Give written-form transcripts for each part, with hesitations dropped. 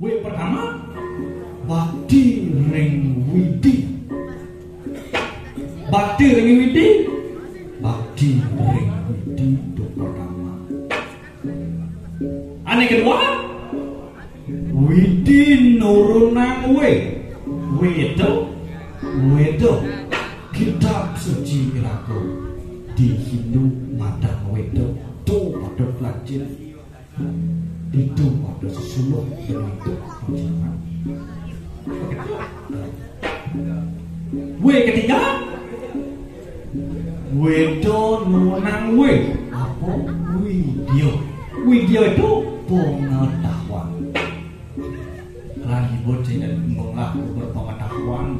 W pertama bakti ring widi. Bakti ring widi. Bakti ring widi itu pertama. Ane kedua widi nurunang W itu kitab suci iraku di Hindu madang wedo itu ada pelajar itu ada sesulung bentuk jangan. W ketiga wedo nunang W apa Widya itu pengetahuan. Lagi bocah mengaku berpengetahuan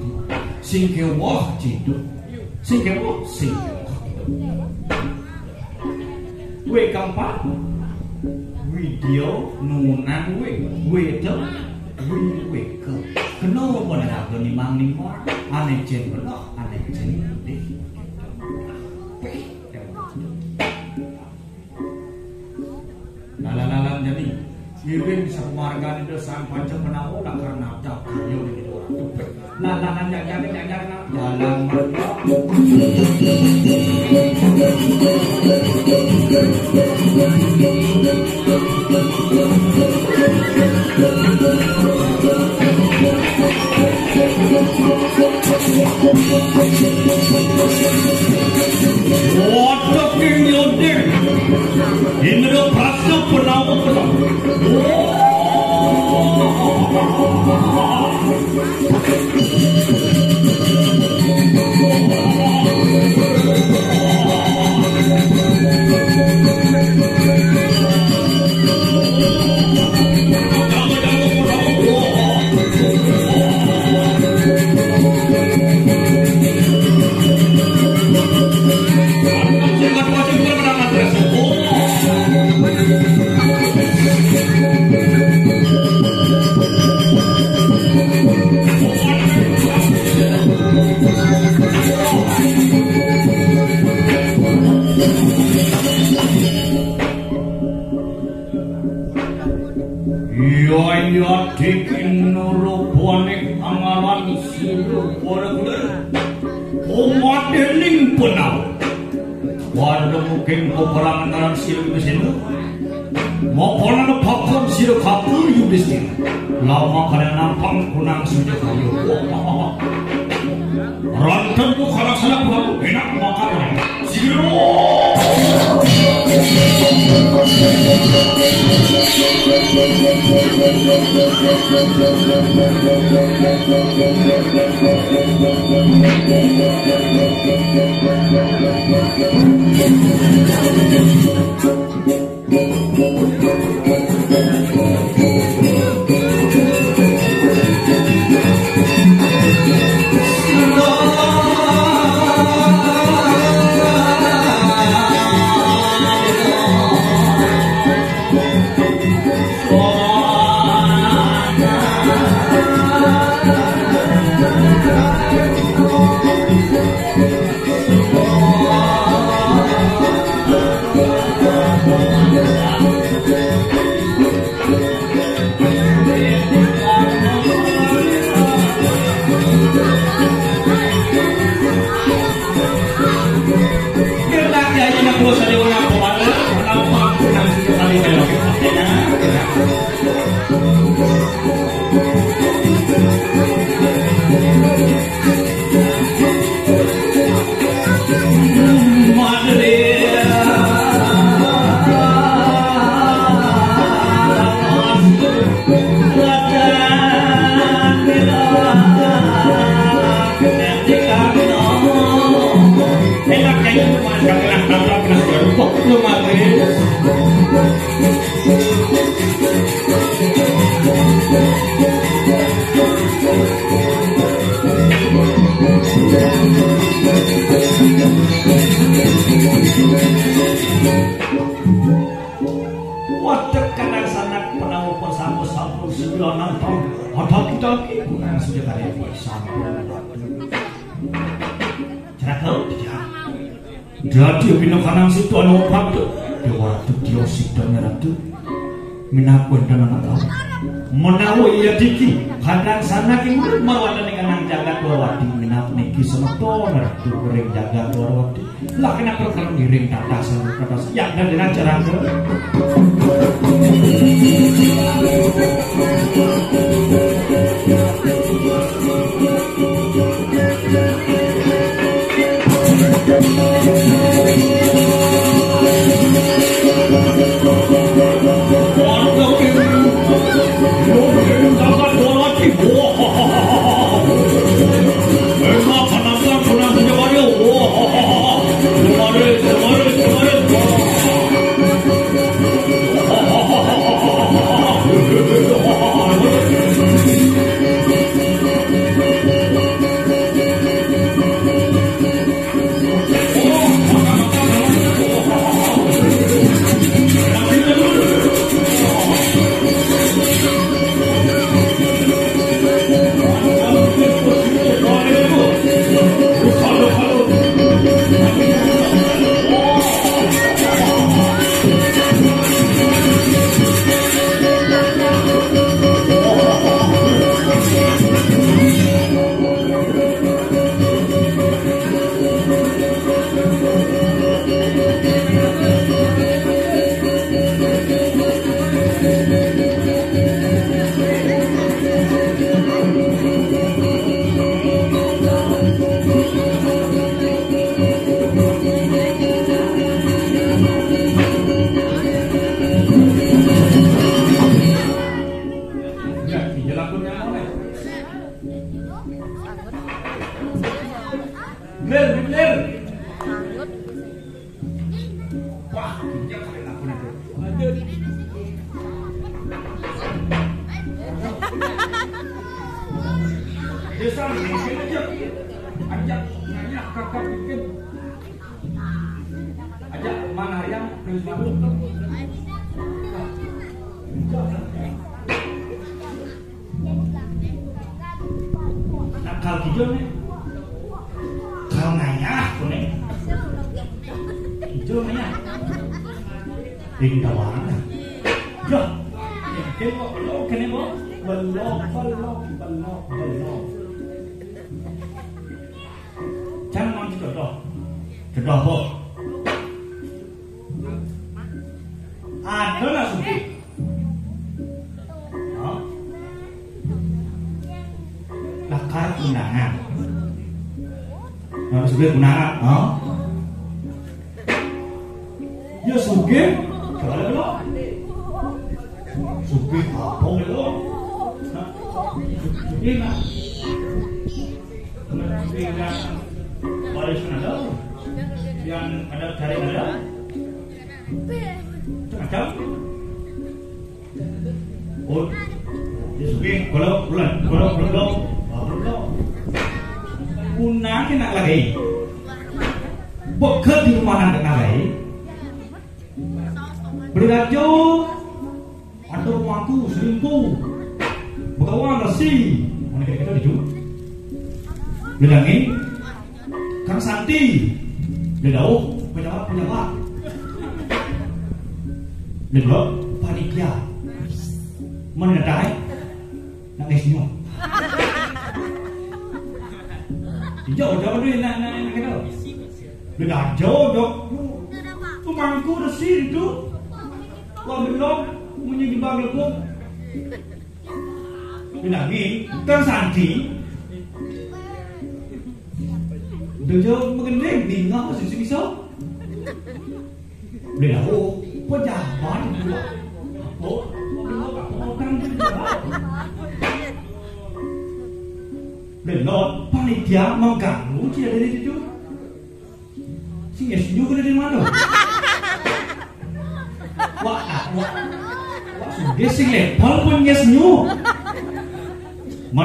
sing kewah hidup sing kewah hidup. W keempat Widya nunang W itu ke kenapa ada nimang-nimang aneh jen belah aneh jen deh. Lalan jadi Iring bisa kemargaan itu sang panjang menahu lah karena tak kayu di orang tuh. Lalan jangan jalan mereka. Waduh kinyodir Indra Prasya penawa penawa. Ya dikin nurubane amalan silu ora umat dening penau waduh mungkin peperangan silu besendo mau pola pakon silu kapur yudistin lama kada nampang kunang sudah kayu rantan tu kalau salah baru enak makan silu jadi pinokanang situ anu opat dewa tu dia sidangnya ratu minaku dan anak tahu menawa iya diki hadang sana ki marwatan kanan jagat wawati minat niki semeton ratu goreng jagat wawati lah kena perkara ngiring tata ya dan cara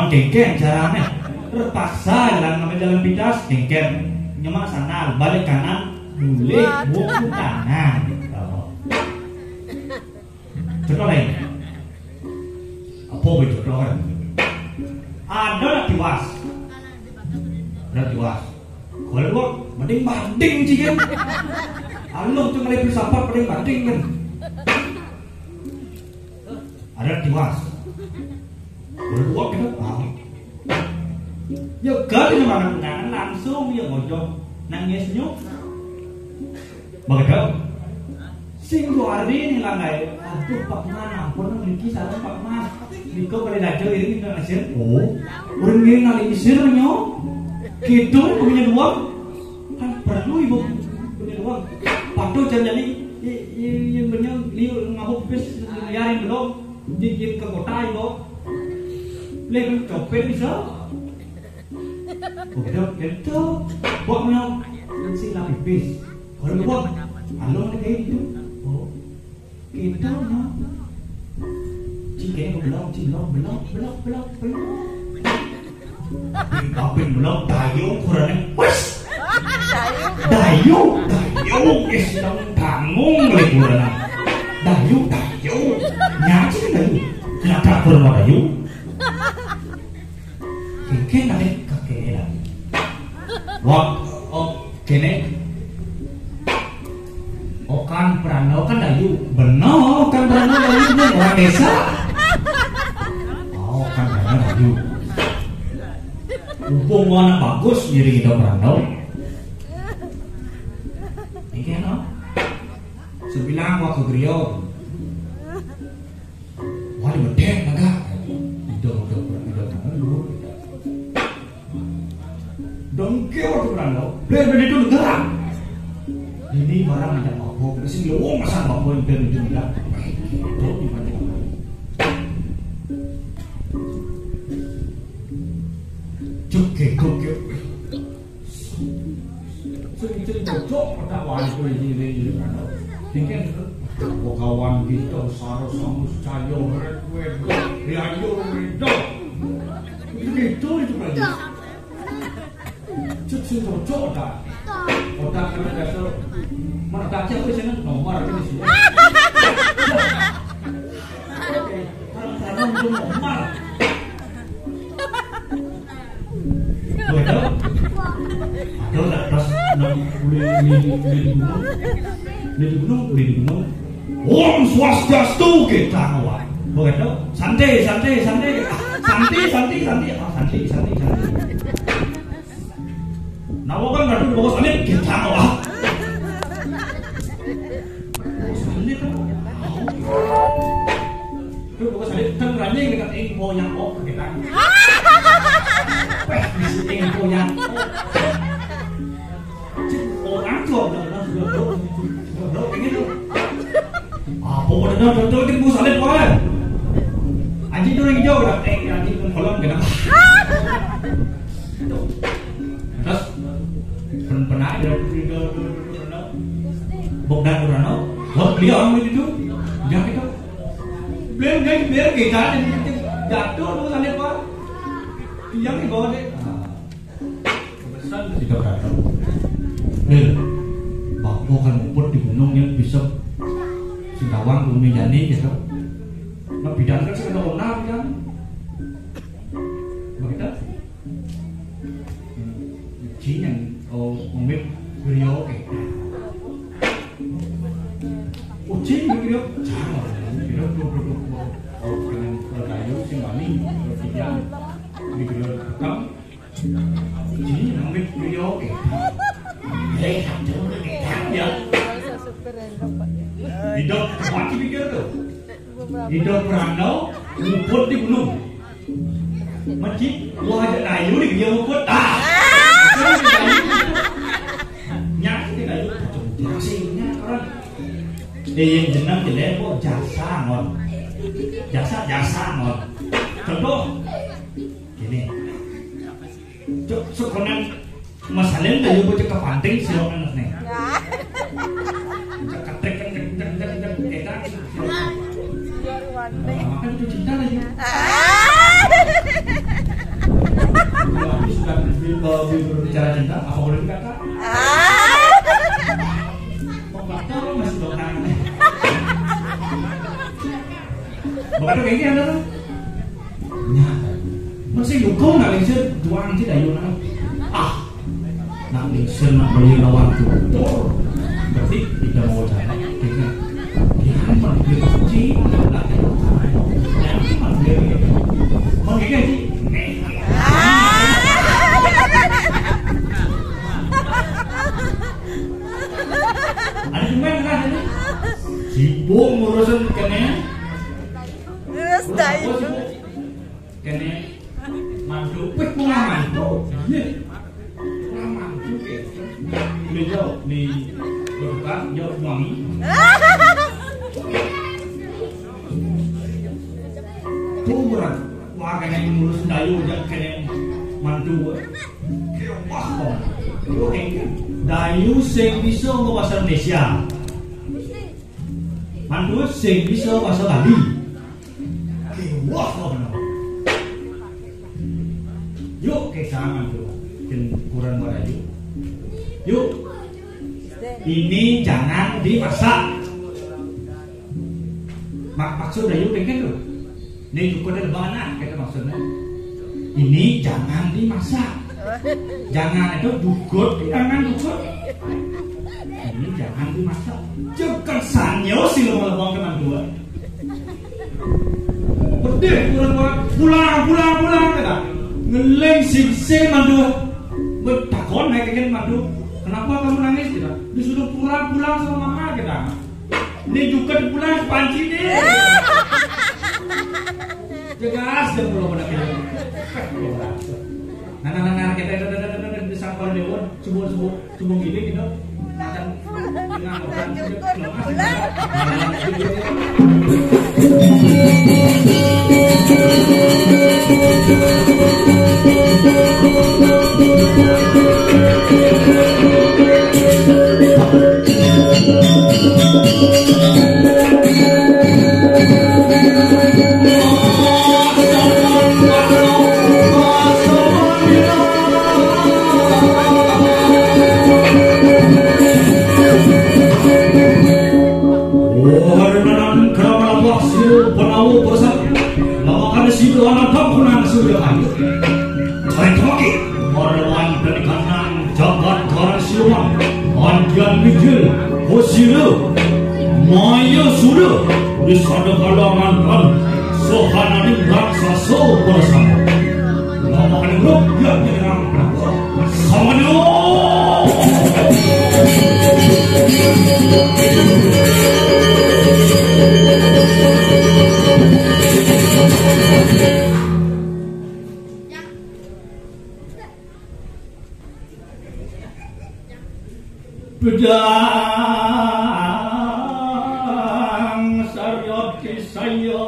Kengken caranya terpaksa jalan pintas kengken nyemak sana balik kanan mulai buku kanan contoh lain apa begitu contoh ada tiwas kalau gua banding cikin alung tuh ngelipis sampah banding kan ada tiwas berdua kita ya gak ini mana penangan langsung ya ngojok nangis nyuk begitu sing luar ini lah nggak aduh Pak Man ampun memiliki salam Pak Man Niko pada dajo ini kita nasir oh orang ini nali isir nyok gitu punya uang kan perlu ibu punya uang patuh jangan jadi yang punya liu ngabuk pes liarin belum jijit ke kota ibu lihat copet bisa begitu gitu buat nyok si lapi pes kalau buat alung kayak gitu kita nyok jika belum tapi belum dayu kurangnya wes dayu es dong tanggung lagi kurangnya dayu nyaci dayu kenapa kurang dayu kene nade kakek lagi wah kene kan Prano kan dayu benar kan Prano dayu ini orang desa kan Prano dayu hubungan bagus diri kita Prano ini kan sebilang waktu Grio wali bedek naga itu dongke waktu Prano bener itu negara ini barang yang mabuk, kasi luwong masa mabuk yang itu nila. Itu di mana? Cuke. Itu cocok pada wanita ini kan. Tinggal kawan kita saros samus cayo red riayo redo. Itu lagi. Cocok dah. Otak kena dasar mana tak siapa sih nomor di sini. Oke, kalau belum nomor. Betul. Ada terus di gunung. Om Swastiastu kita awal. Begitu. Santai. Nawa kan nggak dulu bawa salib kita awal. Terus bawa salib kan berani dengan info yang kita. Info yang orang tua sudah ini tuh. Pokoknya betul itu bawa salib awal. Anjing itu yang hijau dah. Anjing itu kolam kita. Terus pernah ada Bogdan Urano, beliau orang itu, jangan itu, biar kita jatuh lu sana apa, yang di bawah deh, besar tidak berada, bawa kan ngumpul di gunung yang bisa Singkawang bumi jani gitu, nah bidang kan sudah onar kan, begitu. Yang umit beliau ucing beliau jangan beliau dengan kayu simbani tidak beliau rekam ini umit beliau ya hidup mati pikir tuh hidup Prano ngumpul di gunung masjid gua ada kayu di dia ngumpul nyari tidak itu hasilnya orang yang jenang jelek kok jasa ngon jasa ngon contoh gini sekolah masalahnya dari bocah ke pantai siapa nih ketek kita makan itu cinta lagi kalau berbicara cinta apa boleh dikata? Pembaca lo masih dokter. Bukan kayak gini tuh? Nyata. Masih dukung nggak lingsir juang sih dari mana? Nak lingsir nak beli lawan tuh. Berarti tidak mau cari. Dia kan beli kunci, nak ada. Dia kan beli. Mau bosan kene. Terus dai. Kene mantu, wih mau mantu. Iya. Mantu ke. Beliau di berkat jauh wangi. Tuh berat. Wah kene ngurus dayu jak kene mantu. Wah kok. Dayu sing bisa ngomong bahasa Indonesia. Mantu sing bisa bahasa Bali. Wah kok. Yuk ke sana tuh, kurang pada yuk. Yuk, ini jangan dimasak. Maksud dari yuk kan tuh. Ini juga ada mana kita maksudnya. Ini jangan dimasak. Jangan itu dugut, jangan dugut. Ini jangan dimasak. Jangan sanyo sih lo mau ke dua. Betul, pulang kita. Ngeleng sing mandu bertakon naik kan mandu kenapa kamu nangis kita disuruh pulang sama mama kita ini juga pulang panci nih jelas dan belum ada kita nah kita disangkal dewan subuh gini gitu macam dengan orang Maya sudah disada kalangan kan sohanani raksasa bersama lama kan grup ya menyerang samanya pedang saryot kisaya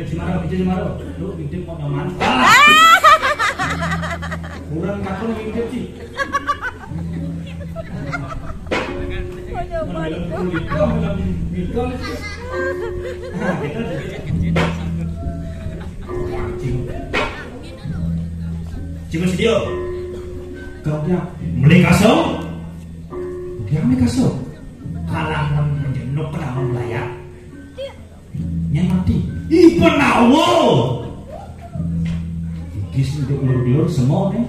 Cimaro. Lu ngintip mau nyaman. Kurang kakon ngintip sih. Mau nyaman. Mikol. Nah, kita Cuma studio. Kau dia beli kaso. Dia beli kaso. Kalangan menjenuk penawan layak. Yang mati. Ih penawo. Kis untuk ulur-ulur semua nih.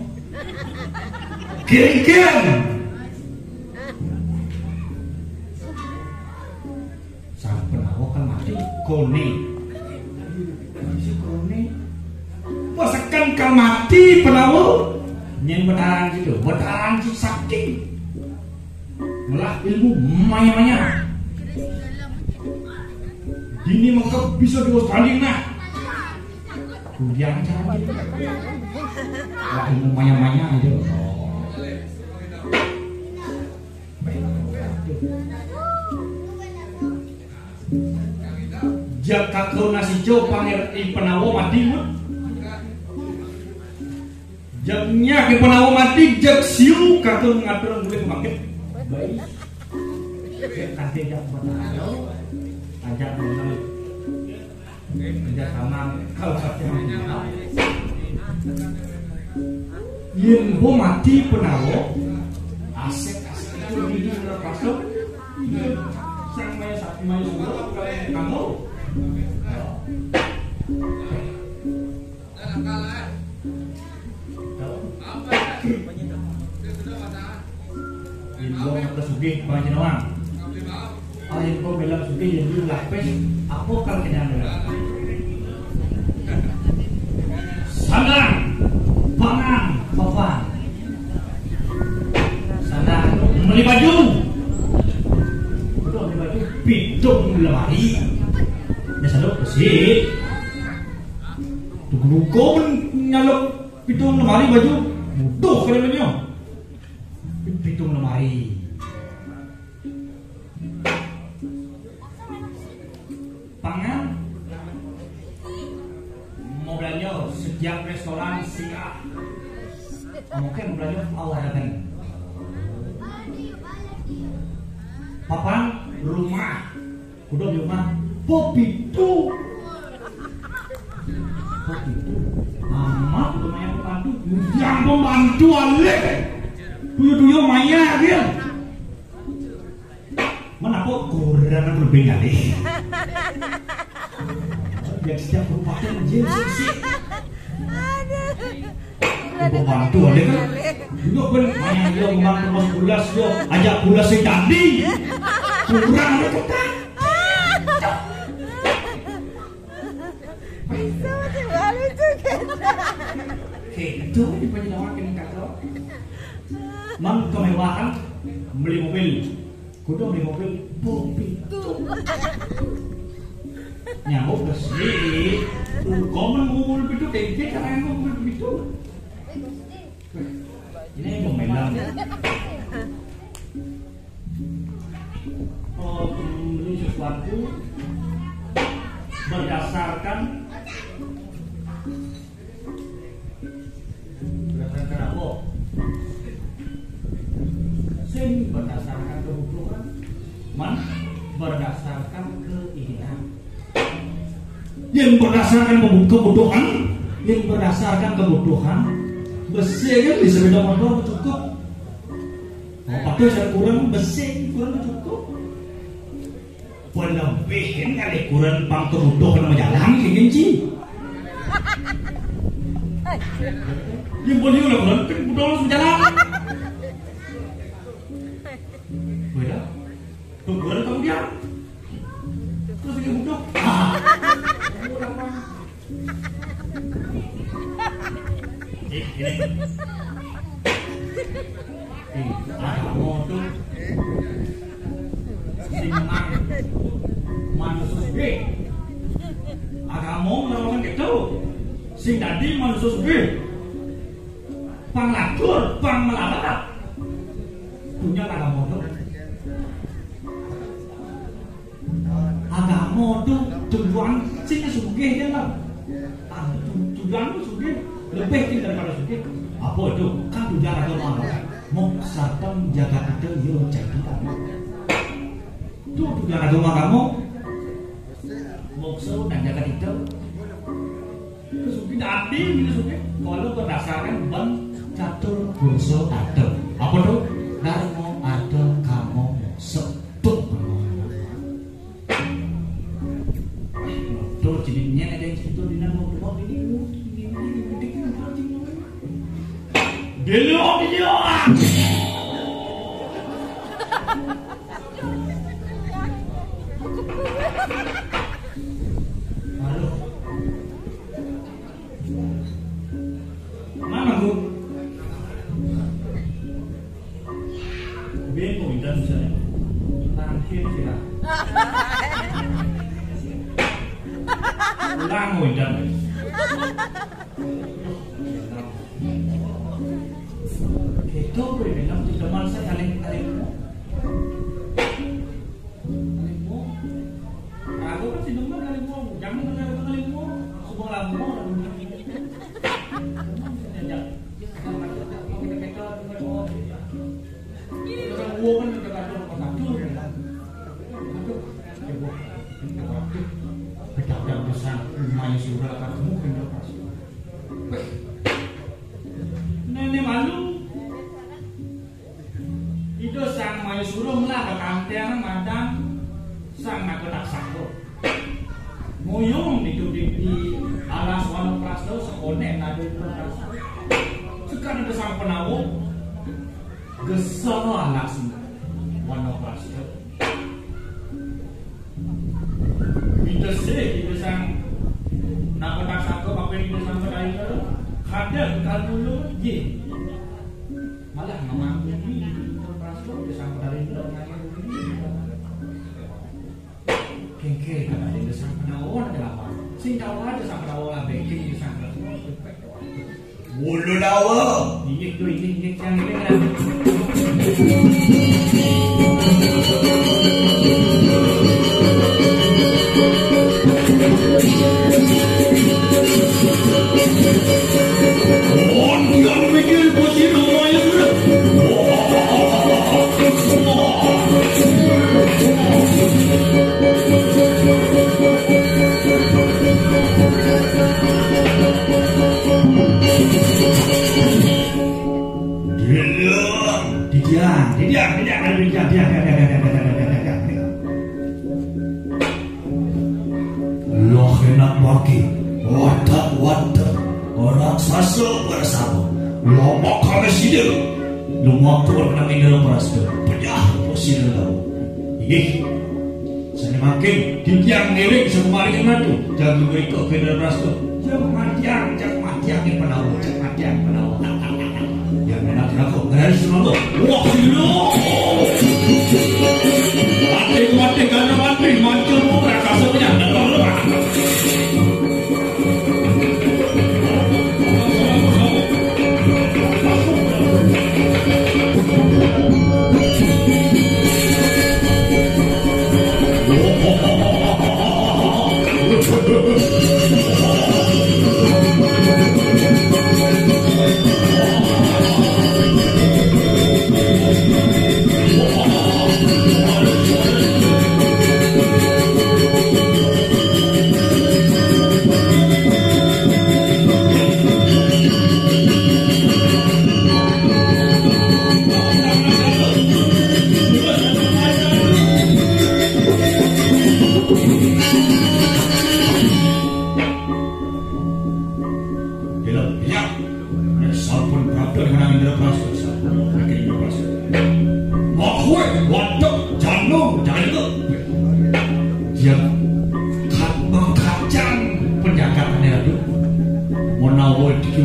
Kiring-kiring. Sang penawo kan mati. Kone. Si kone. Pasakan kau mati penawo. Yang betaran gitu. Betaran si sakti. Melah ilmu maya-maya. Ini maka bisa diwaspadin nah. Kemudian cara gitu. Lah ilmu maya-maya aja. Jaka kau nasi jo panggil penawo mati mut. Jaknya ke penawo mati jak siu kakau ngatur boleh kebangkit. Baik. Kasih jak penawo. Ajak mengenal kerjasama kalau yang bo mati penawo aset itu di pasok sang maya sapi maya sumber kamu ini bo kesugih panjenengan. Ayat kau bilang sudah yang dulu lapis, apa kalau kenyataan? Sandang, pangan, papan. Sandang, beli baju. Betul beli baju, pitung lemari. Biasa dok bersih. Tunggu kau nyalok pitung lemari baju, mudah kerjanya. Pitung lemari. Pangan mau belanja setiap restoran siap mungkin belanja awalnya papan rumah udah di rumah popitu amat lumayan pembantu yang pembantu alek tuyo maya dia mana kok kurang lebih kali yang setiap kabupaten jin sih pembantu ada kan juga kan maya dia membantu mas bulas yo ajak bulas si tadi kurang ada kita Bisa baru juga. itu di penyelenggara kini kakak man kemewahan beli mobil kudu beli mobil popitu nyamuk bersih komen mobil itu dengke karena mobil itu ini memelang membeli sesuatu berdasarkan apa? Sing berdasarkan kebutuhan, man berdasarkan keinginan. Yang berdasarkan kebutuhan, besi kan bisa beda motor cukup. Oh, pakai saya kurang besi kurang cukup. Penampihan kali kurang pang kebutuhan menjalan ingin sih. Yang boleh lah kurang kebutuhan menjalan. Beda. Kebutuhan kamu dia. Terus yang butuh. Ini. Kamu tuh simang manusia agama menolong gitu sing tadi manusia panglatur pang melarat punya agama tuh agama tuh tujuan sing sugi sugihnya lah. Tujuanmu sugih lebih daripada sugih. Apa itu? Kan tujuan agama mau sartam jaga kita yo jadi apa? Itu tujuan agama kamu. Moksa dan jaga kita. Sugih adil gitu sugih. Kalau berdasarkan ban catur bursa ada. Apa tuh? Darmo ada kamu setuk. Tuh jadinya ada yang situ di nama ini. Dia. Halo. Mana Bu? Bingung dan saya. Tangkir sih. Ulang dan. Itu bilang di teman saya aling mau. Aku kan si teman aling mau, jangan aling mau, semua lagu mau. Nenek malu itu sang mayu suruh lah ke kantian madam sang nak tak sakit moyong di alas wanu prasto sekonek nado prasto sekarang itu sang penawo gesal alas wanu prasto itu sih itu sang nak tak sakit apa yang itu sang pedai itu ada kalau dulu ye malah memang ini prasto sang pedai itu kengke kan ada di sang penawan kenapa? Sing tahu aja sang penawan baking di sang penawan. Bulu lawa. Ini yang ini kan. Oh, dia mikir posisi rumahnya sudah. Loh enak bagi wadah orang sasa bersama lomak kami sini lomak turun kami dalam prasto pejah posisi dalam ini saya makin didiang ngiring semarin itu jangan berikut ke dalam prasto jangan matiang yang penawa yang enak aku harus selalu wah sini mati karena mati mancur mereka sebenarnya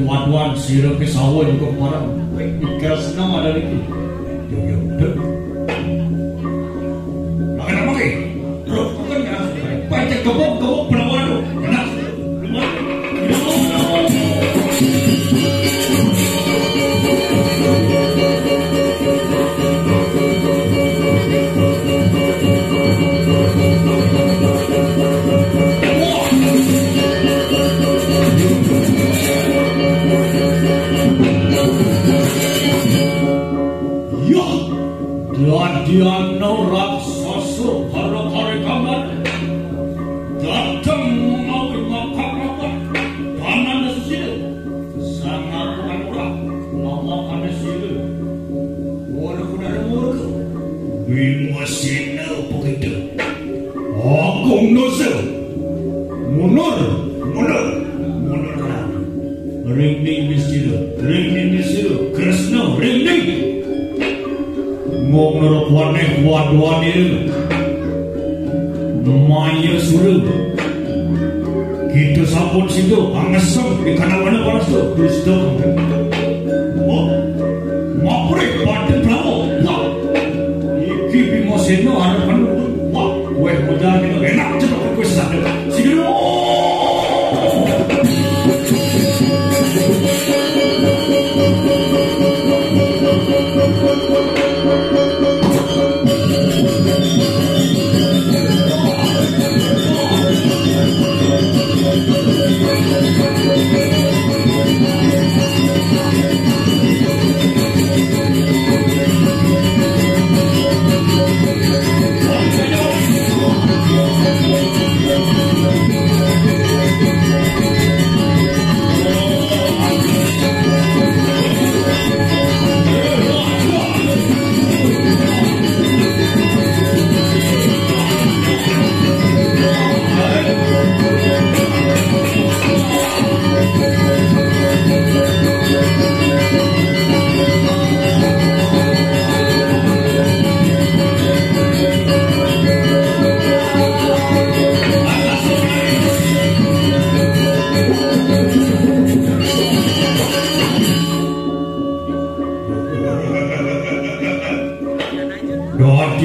waduan sirap ke sawah juga kemarin ikan senang ada lagi yo makan apa ke terus kan baca kebok penawan tu enak wah Dadiana raksasa hara-hara kamar datang mengawi makak-makak tanan sila sangat orang mamakan sila wala murka bimasina begitu agung dosa mundur ringning di sila Krishna ringning ngomong waneh Maya suruh gitu sampun situ angesem di kanan-kanan panas tu dusta mapre paten bravo wah iki bimoseno harapan wah gue modal itu enak cepat gue sadar sigero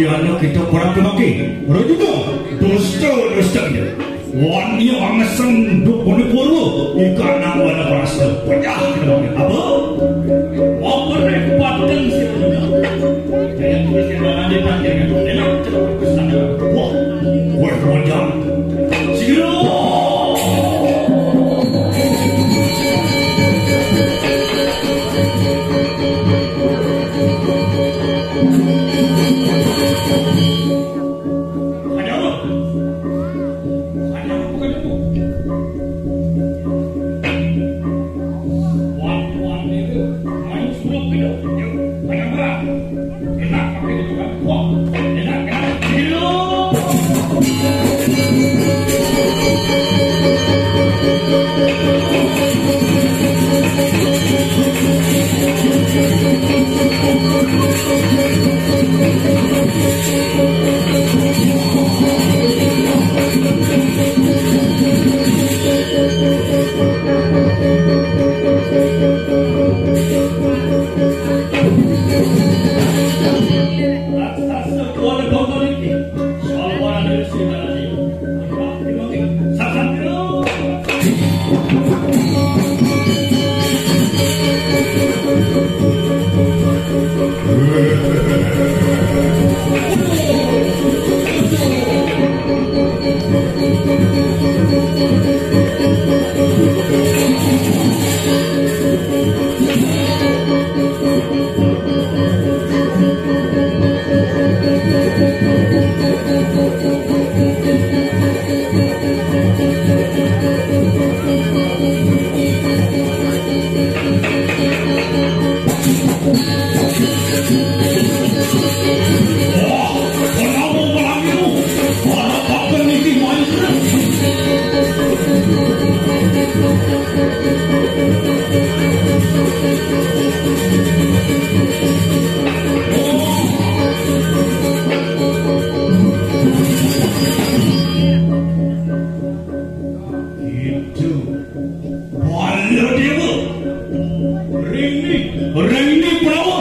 Dadiana kita perang kemaki Rajuga Dosta dia Wani angesem Duk boni purwo Ikan wala perasta Pecah apa? Apa rek paten siapa Jaya tulis yang mana dia panjang enak cepat pesan wah weh panjang sigero Ring ni prawo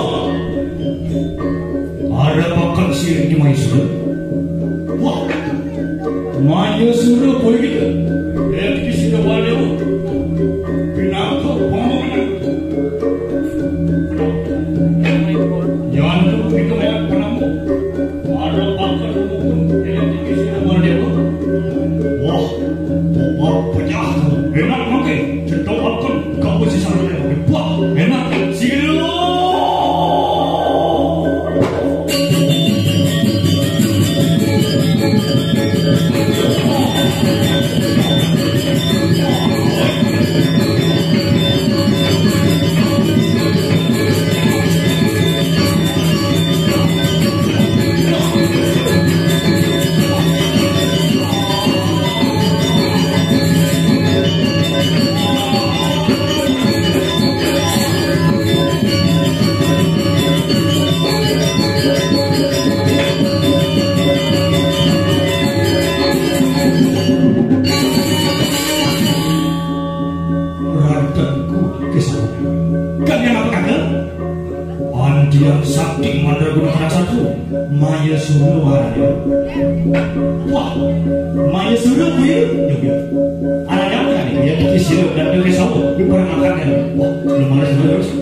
Kang yang apa kakak? Andian sakti mandraguna kerasatu Maya Suru waranya. Wah, Maya Suru kuwi juga. Anaknya apa nih? Ya dikisir dan dikisau di perang makan ya. Wah, belum mana terus.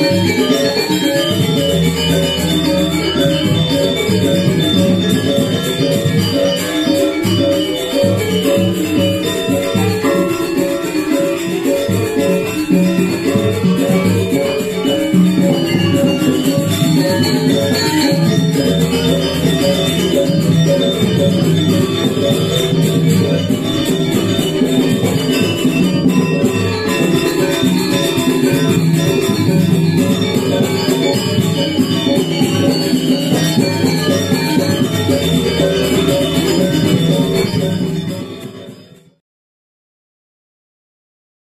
Thank